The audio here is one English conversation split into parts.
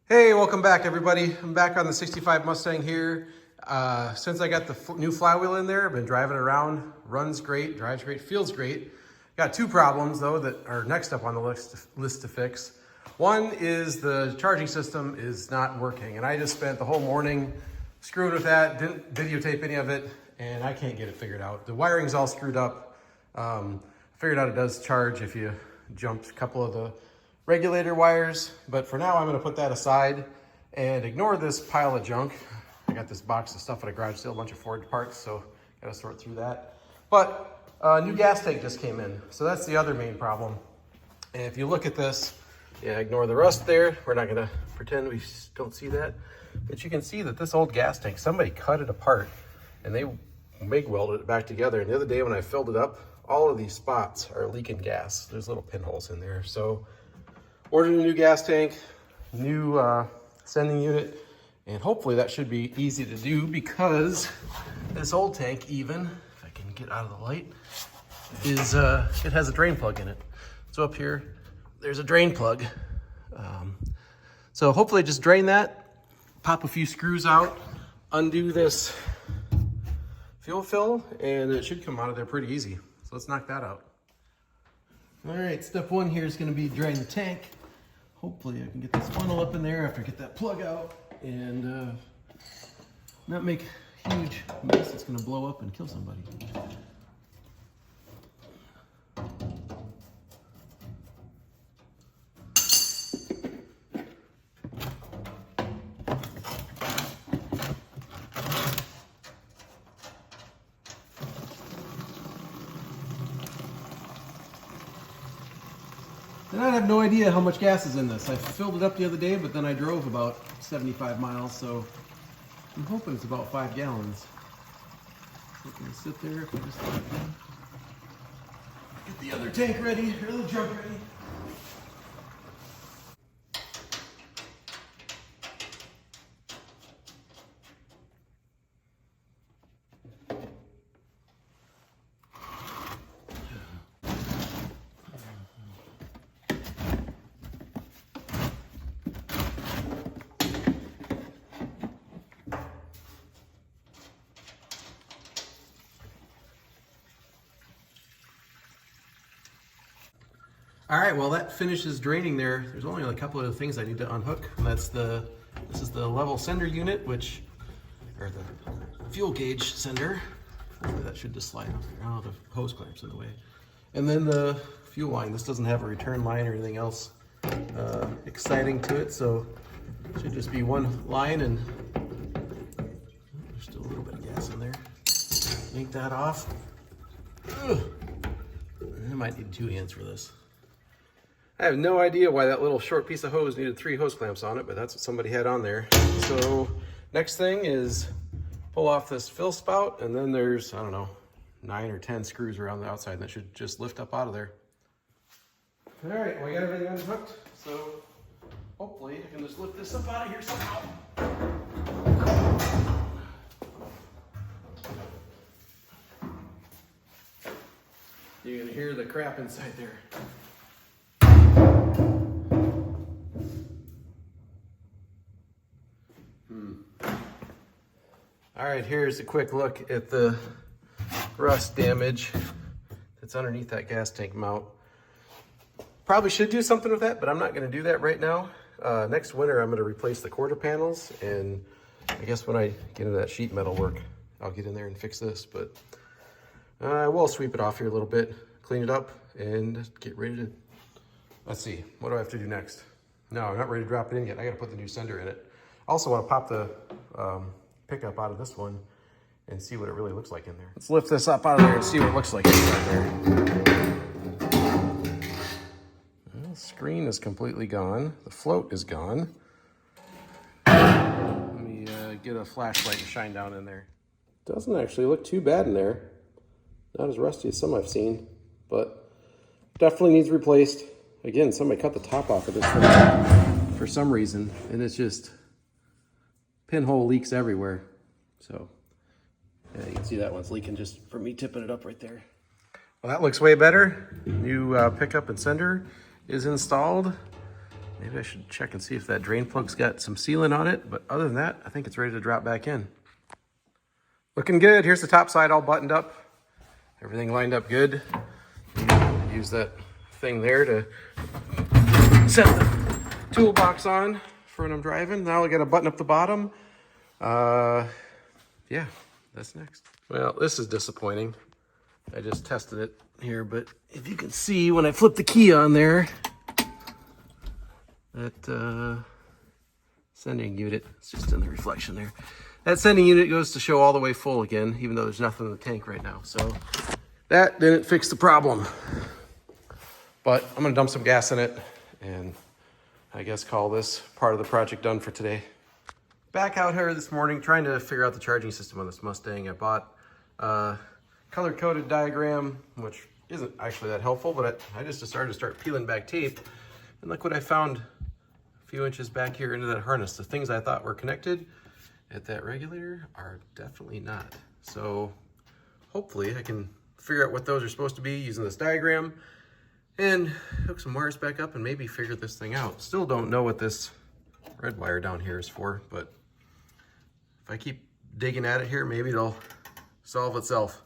Hey, welcome back everybody. I'm back on the 65 Mustang here. Since I got the new flywheel in there, I've been driving around. Runs great, drives great, feels great. Got two problems though that are next up on the list to fix. One is the charging system is not working, and I just spent the whole morning screwing with that, didn't videotape any of it, and I can't get it figured out. The wiring's all screwed up. Figured out it does charge if you jump a couple of the regulator wires, but for now I'm going to put that aside and ignore this pile of junk. I got this box of stuff at a garage sale, a bunch of Ford parts, so got to sort through that. But new gas tank just came in, so that's the other main problem. And if you look at this, yeah, ignore the rust there. We're not going to pretend we don't see that, but you can see that this old gas tank, somebody cut it apart and they MIG welded it back together. And the other day when I filled it up, all of these spots are leaking gas. There's little pinholes in there. So ordered a new gas tank, new sending unit, and hopefully that should be easy to do because this old tank, even if I can get out of the light, is it has a drain plug in it. So up here, there's a drain plug. So hopefully just drain that, pop a few screws out, undo this fuel fill, and it should come out of there pretty easy. So let's knock that out. All right, step one here is going to be drain the tank. Hopefully I can get this funnel up in there after I get that plug out and not make a huge mess that's going to blow up and kill somebody. And I have no idea how much gas is in this. I filled it up the other day, but then I drove about 75 miles, so I'm hoping it's about 5 gallons. So it can sit there if I just get the other tank ready, or the jug ready. All right, well that finishes draining there. There's only a couple of things I need to unhook. And this is the level sender unit, or the fuel gauge sender. That should just slide off here. Oh, the hose clamp's in the way. And then the fuel line. This doesn't have a return line or anything else exciting to it, so it should just be one line, and there's still a little bit of gas in there. Yank that off. Ugh. I might need 2 hands for this. I have no idea why that little short piece of hose needed 3 hose clamps on it, but that's what somebody had on there. So next thing is pull off this fill spout, and then there's, I don't know, 9 or 10 screws around the outside, and that should just lift up out of there. All right, well, I got everything unhooked, so hopefully I can just lift this up out of here somehow. You can hear the crap inside there. All right, here's a quick look at the rust damage that's underneath that gas tank mount. Probably should do something with that, but I'm not going to do that right now. Next winter, I'm going to replace the quarter panels, and I guess when I get into that sheet metal work, I'll get in there and fix this. But I will sweep it off here a little bit, clean it up, and get ready to, let's see, what do I have to do next? No, I'm not ready to drop it in yet. I got to put the new sender in it. I also want to pop the pickup out of this one and see what it really looks like in there. Let's lift this up out of there and see what it looks like inside there. Well, the screen is completely gone. The float is gone. Let me get a flashlight and shine down in there. Doesn't actually look too bad in there. Not as rusty as some I've seen, but definitely needs replaced. Again, somebody cut the top off of this thing for some reason, and it's just pinhole leaks everywhere. So yeah, you can see that one's leaking just from me tipping it up right there. Well, that looks way better. New pickup and sender is installed, Maybe I should check and see if that drain plug's got some sealant on it, but other than that, I think it's ready to drop back in. Looking good. Here's the top side all buttoned up. Everything lined up good. Use that thing there to set the toolbox on for when I'm driving. Now I gotta button up the bottom. Yeah, that's next. Well, this is disappointing. I just tested it here, but if you can see when I flip the key on there, that sending unit, it's just in the reflection there. That sending unit goes to show all the way full again, even though there's nothing in the tank right now. So that didn't fix the problem. But I'm gonna dump some gas in it and I guess call this part of the project done for today. Back out here this morning trying to figure out the charging system on this Mustang. I bought a color-coded diagram, which isn't actually that helpful, but I just decided to start peeling back tape. And look what I found a few inches back here into that harness. The things I thought were connected at that regulator are definitely not. So hopefully I can figure out what those are supposed to be using this diagram and hook some wires back up and maybe figure this thing out. Still don't know what this red wire down here is for, but if I keep digging at it here, maybe it'll solve itself.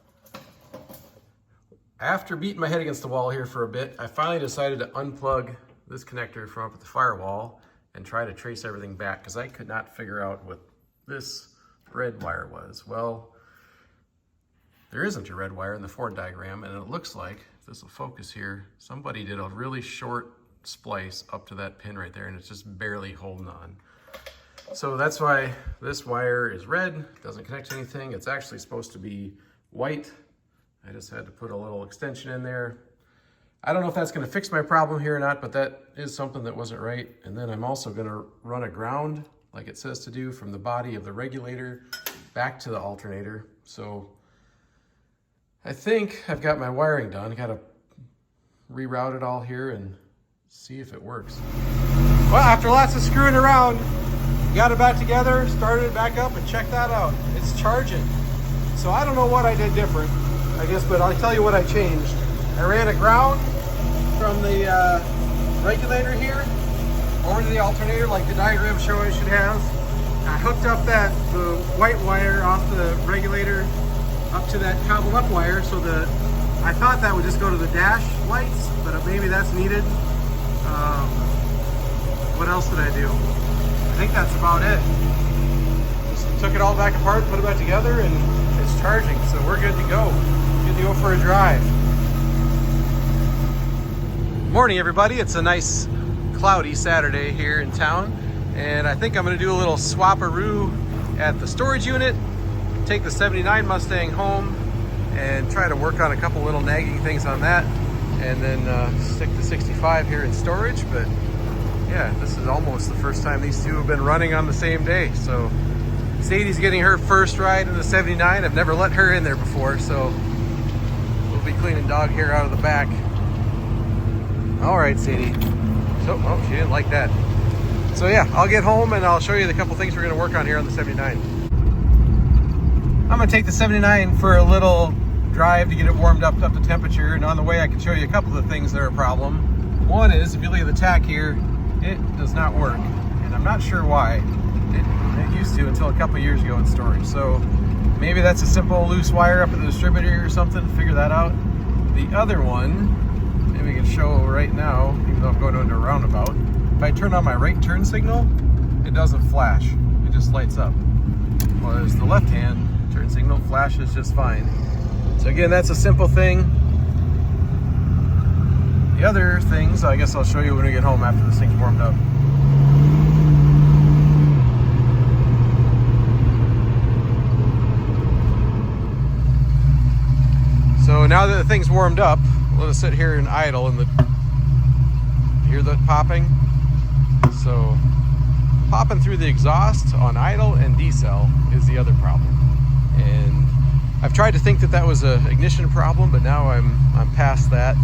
After beating my head against the wall here for a bit, I finally decided to unplug this connector from up at the firewall and try to trace everything back because I could not figure out what this red wire was. Well, there isn't a red wire in the Ford diagram, and it looks like, if this will focus here, somebody did a really short splice up to that pin right there, and it's just barely holding on. So that's why this wire is red, doesn't connect to anything. It's actually supposed to be white. I just had to put a little extension in there. I don't know if that's gonna fix my problem here or not, but that is something that wasn't right. And then I'm also gonna run a ground, like it says to do, from the body of the regulator back to the alternator. So I think I've got my wiring done. I gotta reroute it all here and see if it works. Well, after lots of screwing around, got it back together, started it back up, and check that out. It's charging. So I don't know what I did different, I guess, but I'll tell you what I changed. I ran a ground from the regulator here over to the alternator like the diagram showing it should have. I hooked up the white wire off the regulator up to that cobbled up wire, so I thought that would just go to the dash lights, but maybe that's needed. What else did I do? I think that's about it. Just took it all back apart, put it back together, and it's charging, so we're good to go. Good to go for a drive. Morning, everybody. It's a nice cloudy Saturday here in town, and I think I'm going to do a little swap-a-roo at the storage unit, take the 79 Mustang home, and try to work on a couple little nagging things on that, and then stick the 65 here in storage. But yeah, this is almost the first time these two have been running on the same day. So Sadie's getting her first ride in the 79. I've never let her in there before, so we'll be cleaning dog hair out of the back. All right, Sadie. So, oh, she didn't like that. So yeah, I'll get home and I'll show you the couple things we're gonna work on here on the 79. I'm gonna take the 79 for a little drive to get it warmed up to temperature, and on the way I can show you a couple of things that are a problem. One is, if you look at the tach here, it does not work, and I'm not sure why. It used to until a couple years ago in storage. So maybe that's a simple loose wire up at the distributor or something, figure that out. The other one, maybe we can show right now, even though I'm going into a roundabout. If I turn on my right turn signal, it doesn't flash, it just lights up. Whereas the left hand turn signal flashes just fine. So again, that's a simple thing. The other things, I guess I'll show you when we get home after this thing's warmed up. So now that the thing's warmed up, let us sit here and idle, and hear that popping? So popping through the exhaust on idle and decel is the other problem. And I've tried to think that that was an ignition problem, but now I'm past that.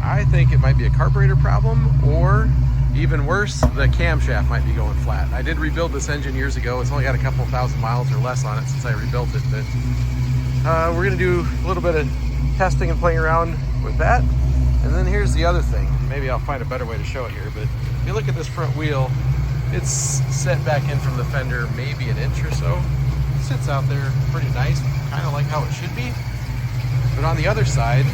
I think it might be a carburetor problem, or even worse, the camshaft might be going flat. I did rebuild this engine years ago. It's only got a couple thousand miles or less on it since I rebuilt it, but we're gonna do a little bit of testing and playing around with that. And then here's the other thing. Maybe I'll find a better way to show it here, but If you look at this front wheel, it's set back in from the fender maybe an inch or so. It sits out there pretty nice, kind of like how it should be. But on the other side,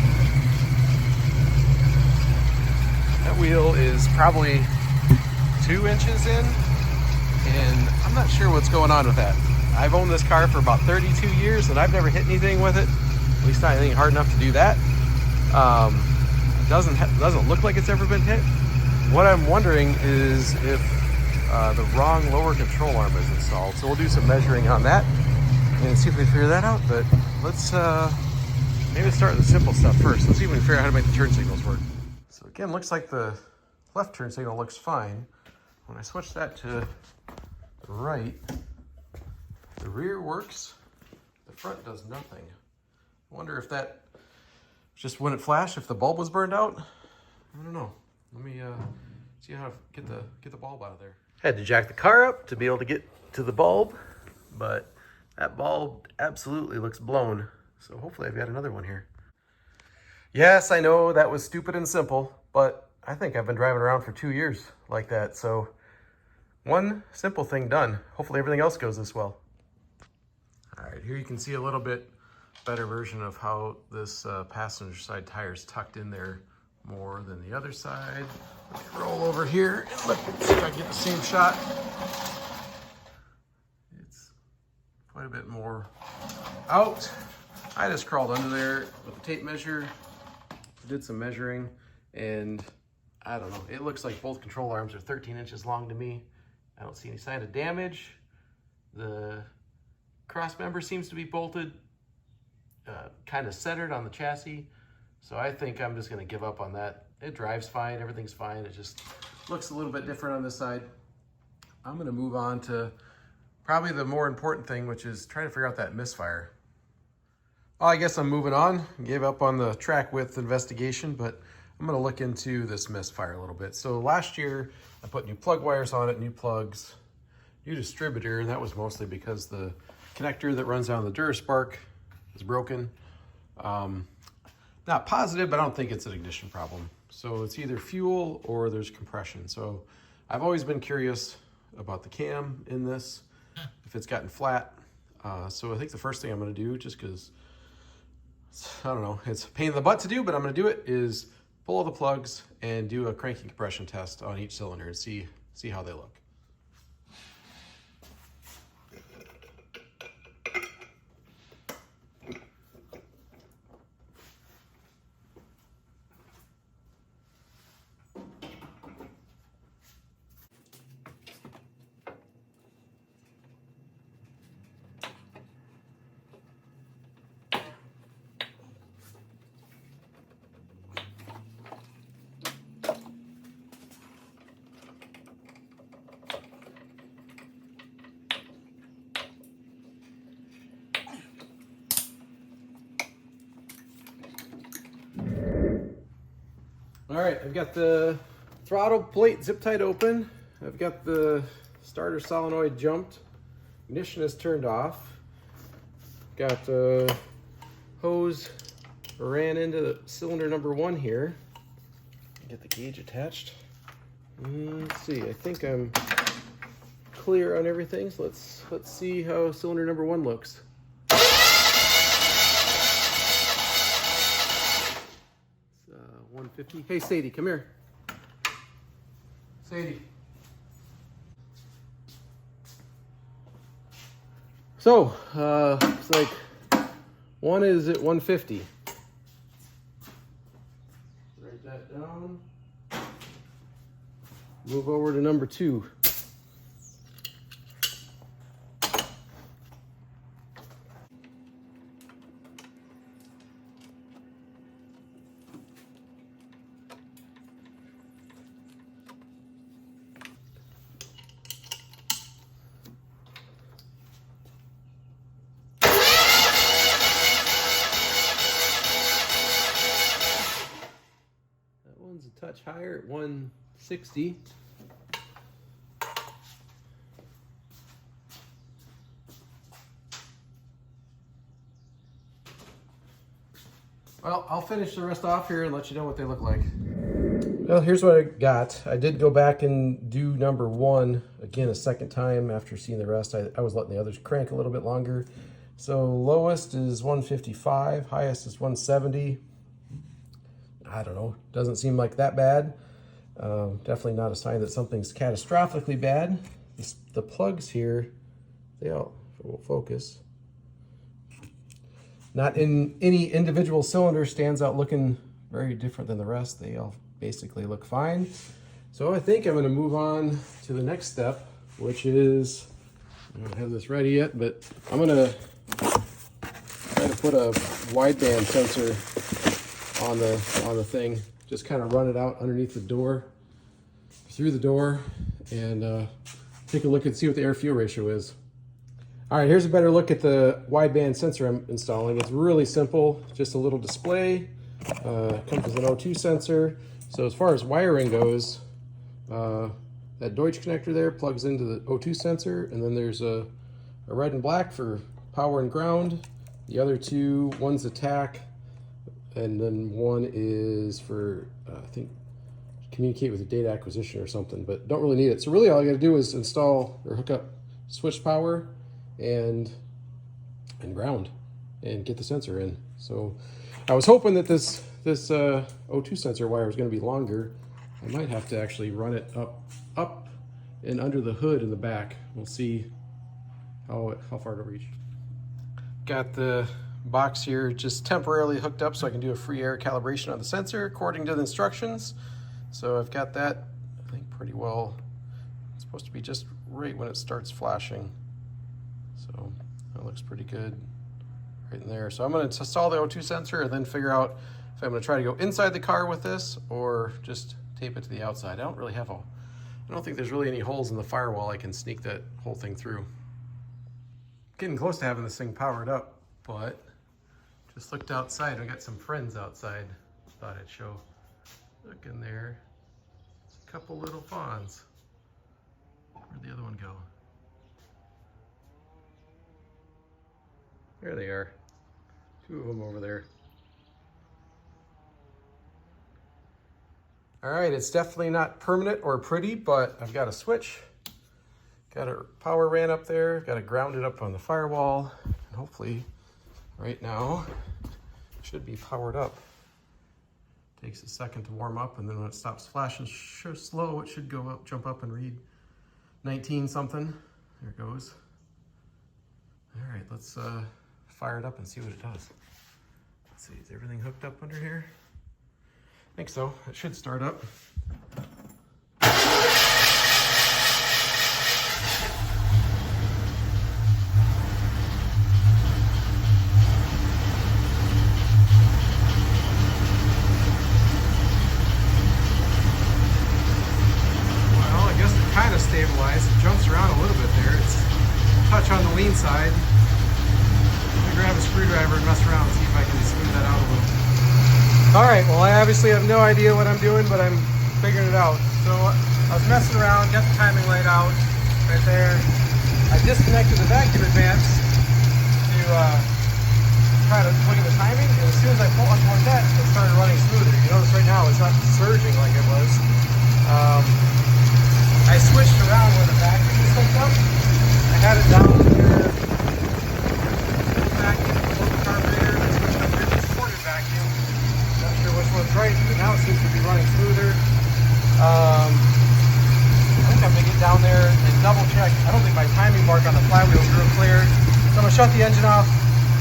that wheel is probably 2 inches in, and I'm not sure what's going on with that. I've owned this car for about 32 years and I've never hit anything with it, at least not anything hard enough to do that. It doesn't look like it's ever been hit. What I'm wondering is if the wrong lower control arm is installed. So we'll do some measuring on that and see if we can figure that out. But let's maybe start with the simple stuff first. Let's see if we can figure out how to make the turn signals work. So again, looks like the left turn signal looks fine. When I switch that to the right, the rear works, the front does nothing. I wonder if that just wouldn't flash if the bulb was burned out. I don't know. Let me see how to get the bulb out of there. Had to jack the car up to be able to get to the bulb, but that bulb absolutely looks blown. So hopefully I've got another one here. Yes, I know that was stupid and simple, but I think I've been driving around for 2 years like that. So one simple thing done. Hopefully everything else goes this well. All right, here you can see a little bit better version of how this passenger side tire is tucked in there more than the other side. Let me roll over here and look, see if I can get the same shot. It's quite a bit more out. I just crawled under there with the tape measure, did some measuring, and I don't know, it looks like both control arms are 13 inches long to me. I don't see any sign of damage. The cross member seems to be bolted kind of centered on the chassis. So I think I'm just gonna give up on that. It drives fine, everything's fine. It just looks a little bit different on this side. I'm gonna move on to probably the more important thing, which is trying to figure out that misfire. Well, I guess I'm moving on. Gave up on the track width investigation, but I'm gonna look into this misfire a little bit. So last year, I put new plug wires on it, new plugs, new distributor, and that was mostly because the connector that runs down the Duraspark is broken. Not positive, but I don't think it's an ignition problem. So it's either fuel or there's compression. So I've always been curious about the cam in this, if it's gotten flat. So I think the first thing I'm gonna do, just cause, I don't know, it's a pain in the butt to do, but I'm gonna do it, is pull all the plugs and do a cranking compression test on each cylinder and see how they look. All right, I've got the throttle plate zip tied open. I've got the starter solenoid jumped. Ignition is turned off. Got the hose ran into the cylinder number 1 here. Get the gauge attached. Let's see, I think I'm clear on everything. So let's see how cylinder number 1 looks. 150. Hey, Sadie, come here. Sadie. So, looks like 1 is at 150. Write that down. Move over to number 2. A touch higher at 160. Well, I'll finish the rest off here and let you know what they look like. Well, here's what I got. I did go back and do number 1 again a second time after seeing the rest. I was letting the others crank a little bit longer. So lowest is 155, highest is 170. I don't know, doesn't seem like that bad. Definitely not a sign that something's catastrophically bad. The plugs here, they all will focus. Not in any individual cylinder stands out looking very different than the rest. They all basically look fine. So I think I'm going to move on to the next step, which is, I don't have this ready yet, but I'm going to try to put a wideband sensor on the thing. Just kind of run it out underneath the door, through the door, and take a look and see what the air-fuel ratio is. All right, here's a better look at the wideband sensor I'm installing. It's really simple, just a little display. Comes with an O2 sensor. So as far as wiring goes, that Deutsch connector there plugs into the O2 sensor, and then there's a red and black for power and ground. The other two, one's a TAC, and then one is for, I think, communicate with the data acquisition or something, but don't really need it. So really all I gotta do is install or hook up switch power and ground and get the sensor in. So I was hoping that this O2 sensor wire was going to be longer. I might have to actually run it up and under the hood in the back. We'll see how far it'll reach. Got the box here just temporarily hooked up so I can do a free air calibration on the sensor according to the instructions. So I've got that, I think, pretty well. It's supposed to be just right when it starts flashing. So that looks pretty good right in there. So I'm going to install the O2 sensor and then figure out if I'm going to try to go inside the car with this or just tape it to the outside. I don't think there's really any holes in the firewall I can sneak that whole thing through. Getting close to having this thing powered up, but just looked outside. I got some friends outside. Thought I'd show. Look in there. There's a couple little fawns. Where'd the other one go? There they are. Two of them over there. All right, it's definitely not permanent or pretty, but I've got a switch. Got a power ran up there, got it grounded up on the firewall, and hopefully right now it should be powered up. Takes a second to warm up, and then when it stops flashing slow, it should go up, jump up and read 19 something. There it goes. All right, let's fire it up and see what it does. Let's see, is everything hooked up under here? I think so. It should start up. Stabilized. It jumps around a little bit there. It's a touch on the lean side. I'm gonna grab a screwdriver and mess around and see if I can smooth that out a little. Alright, well I obviously have no idea what I'm doing, but I'm figuring it out. So I was messing around, got the timing light out right there. I disconnected the vacuum advance to try to look at the timing, and as soon as I unplugged that, it started running smoother. You notice right now it's not surging like it was. I switched around where the vacuum is hooked up. I had it down here. Vacuum, the carburetor, and I switched up here to the supported vacuum. Not sure which one's right, but now it seems to be running smoother. I think I'm gonna get down there and double check. I don't think my timing mark on the flywheel is real clear. So I'm gonna shut the engine off,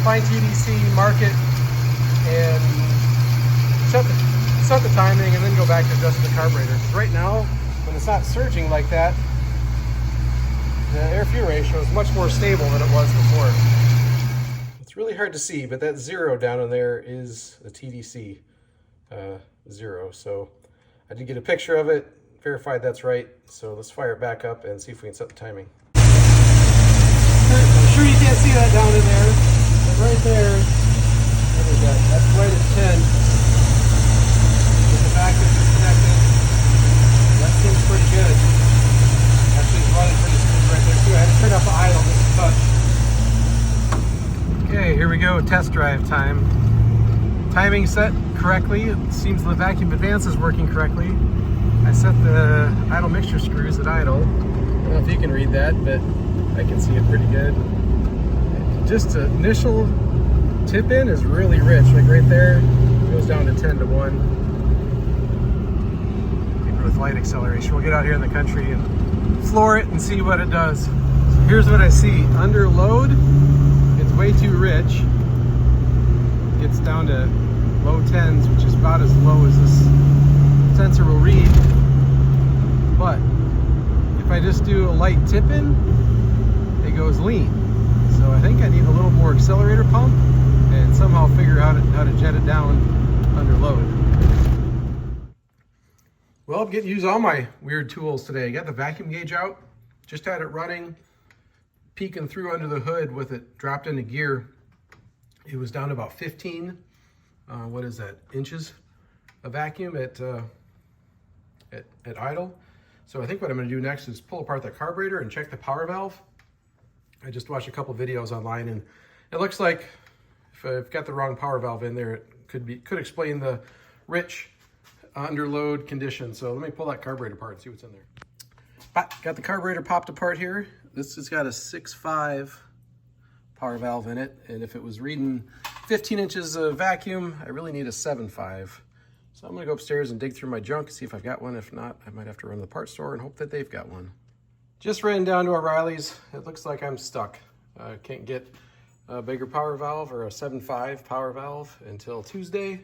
find TDC, mark it, and set the timing, and then go back to adjust the carburetor. Because right now, when it's not surging like that, the air-fuel ratio is much more stable than it was before. It's really hard to see, but that 0 down in there is the TDC 0. So I did get a picture of it, verified that's right. So let's fire it back up and see if we can set the timing. I'm sure you can't see that down in there, but right there, that's right at 10. With the vacuum disconnected. That seems pretty good. Actually, it's running pretty smooth right there too. I had to turn up the idle just a touch. Okay, here we go, test drive time. timing set correctly. It seems the vacuum advance is working correctly. I set the idle mixture screws at idle. I don't know if you can read that, but I can see it pretty good. Just the initial tip in is really rich, like right there, it goes down to 10 to 1. Even with light acceleration, we'll get out here in the country and floor it and see what it does. So here's what I see. Under load, it's way too rich. It gets down to low 10s, which is about as low as this sensor will read. But if I just do a light tip in, it goes lean. So I think I need a little more accelerator pump and somehow figure out how to jet it down under load. Well, I'm getting to use all my weird tools today. I got the vacuum gauge out, just had it running, peeking through under the hood with it dropped into gear. It was down to about 15, what is that, inches of vacuum at idle. So I think what I'm gonna do next is pull apart the carburetor and check the power valve. I just watched a couple videos online and it looks like if I've got the wrong power valve in there, it could explain the rich under load condition. So let me pull that carburetor apart and see what's in there. Got the carburetor popped apart here. This has got a 6.5 power valve in it. And if it was reading 15 inches of vacuum, I really need a 7.5. So I'm gonna go upstairs and dig through my junk, see if I've got one. If not, I might have to run to the parts store and hope that they've got one. Just ran down to O'Reilly's. It looks like I'm stuck. I can't get a bigger power valve or a 7.5 power valve until Tuesday.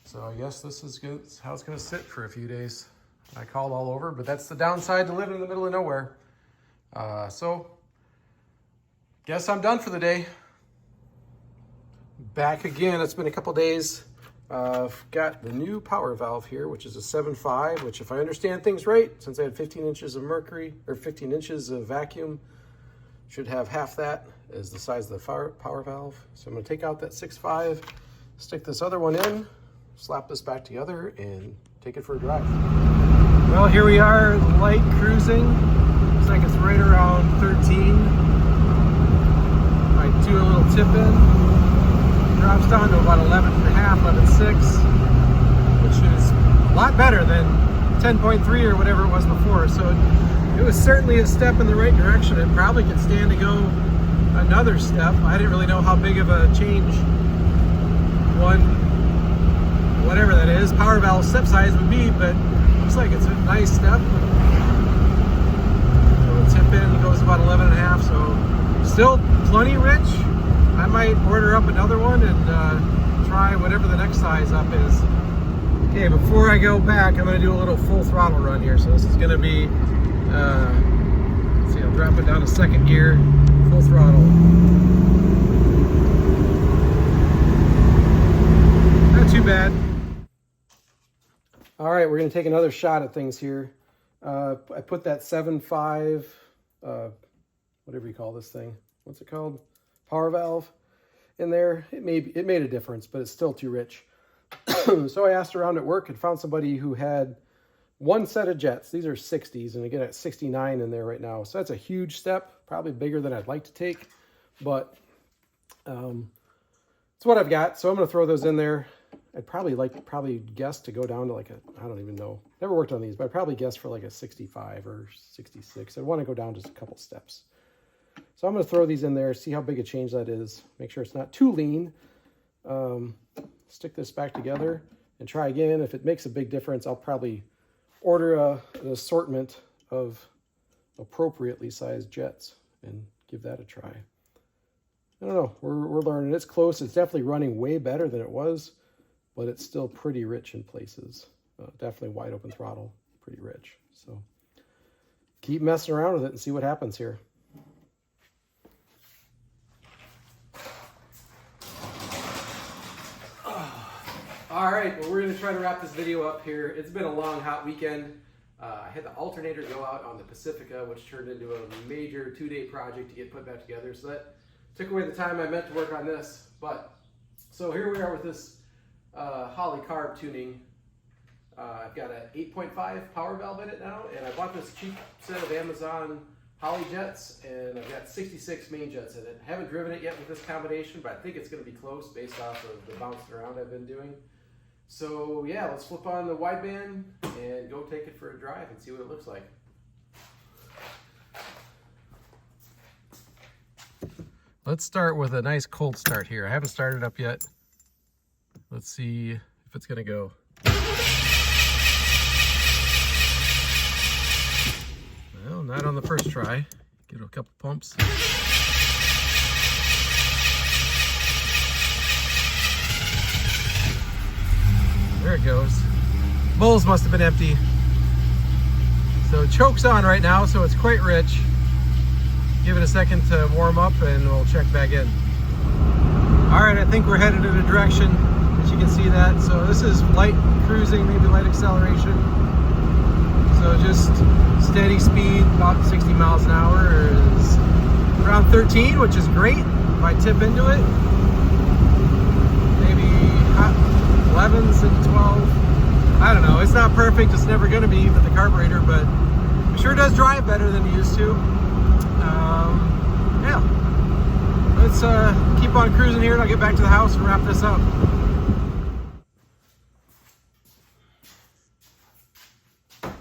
So I guess this is good. It's how it's gonna sit for a few days. I called all over, but that's the downside to living in the middle of nowhere. So guess I'm done for the day. Back again, it's been a couple days. I've got the new power valve here, which is a 7.5, which if I understand things right, since I had 15 inches of mercury, or 15 inches of vacuum, should have half that as the size of the power valve. So I'm gonna take out that 6.5, stick this other one in, slap this back together, and take it for a drive. Well, here we are, light cruising. Looks like it's right around 13. I do a little tip in. Drops down to about 11.5, 11.6, which is a lot better than 10.3 or whatever it was before. So it was certainly a step in the right direction. It probably could stand to go another step. I didn't really know how big of a change one, whatever that is, power valve step size would be, but it looks like it's a nice step. So the tip in goes about 11.5, so still plenty rich. I might order up another one and try whatever the next size up is. Okay, before I go back, I'm gonna do a little full throttle run here. So this is gonna be, let's see, I'll drop it down to second gear, full throttle. Not too bad. All right, we're gonna take another shot at things here. I put that 7.5, whatever you call this thing. What's it called? Power valve in there. It made a difference, but it's still too rich. So I asked around at work and found somebody who had one set of jets. These are 60s, and I get at 69 in there right now. So that's a huge step, probably bigger than I'd like to take, but it's what I've got. So I'm going to throw those in there. I'd probably guess to go down to like a, I don't even know. Never worked on these, but I'd probably guess for like a 65 or 66. I want to go down just a couple steps. So I'm going to throw these in there, see how big a change that is. Make sure it's not too lean. Stick this back together and try again. If it makes a big difference, I'll probably order an assortment of appropriately sized jets and give that a try. I don't know. We're learning. It's close. It's definitely running way better than it was, but it's still pretty rich in places. Definitely wide open throttle, pretty rich. So keep messing around with it and see what happens here. All right, well, we're going to try to wrap this video up here. It's been a long, hot weekend. I had the alternator go out on the Pacifica, which turned into a major 2-day project to get put back together. So that took away the time I meant to work on this. But so here we are with this Holley carb tuning. I've got an 8.5 power valve in it now, and I bought this cheap set of Amazon poly jets, and I've got 66 main jets in it. I haven't driven it yet with this combination, but I think it's going to be close based off of the bouncing around I've been doing. So yeah, let's flip on the wideband and go take it for a drive and see what it looks like. Let's start with a nice cold start here. I haven't started up yet. Let's see if it's going to go. Well, not on the first try. Give it a couple pumps. There it goes. Bowls must have been empty. So choke's on right now, so it's quite rich. Give it a second to warm up and we'll check back in. All right, I think we're headed in a direction, as you can see that. So this is light cruising, maybe light acceleration. So just steady speed, about 60 miles an hour is around 13, which is great. If I tip into it, maybe 11s and 12. I don't know, it's not perfect, it's never gonna be with the carburetor, but it sure does drive better than it used to. Yeah, let's keep on cruising here and I'll get back to the house and wrap this up.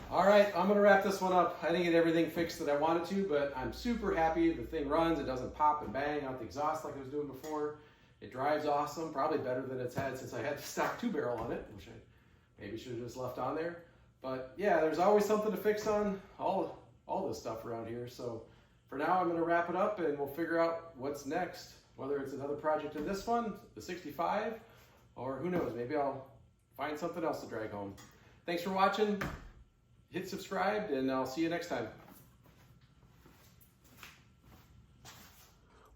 All right, I'm gonna wrap this one up. I didn't get everything fixed that I wanted to, but I'm super happy. The thing runs, it doesn't pop and bang out the exhaust like I was doing before. It drives awesome, probably better than it's had since I had the stock 2-barrel on it, which I maybe should have just left on there. But yeah, there's always something to fix on all this stuff around here. So for now, I'm gonna wrap it up and we'll figure out what's next, whether it's another project in this one, the 65, or who knows, maybe I'll find something else to drag home. Thanks for watching. Hit subscribe and I'll see you next time.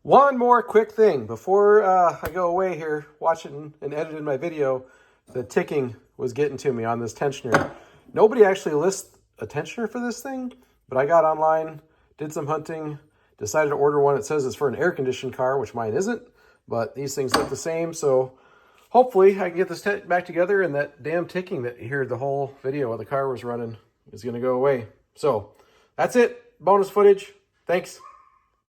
One more quick thing before I go away here watching and editing my video. The ticking was getting to me on this tensioner. Nobody actually lists a tensioner for this thing, but I got online, did some hunting, decided to order one. It says it's for an air-conditioned car, which mine isn't, but these things look the same. So hopefully I can get this back together and that damn ticking that you heard the whole video while the car was running is going to go away. So that's it. Bonus footage. Thanks.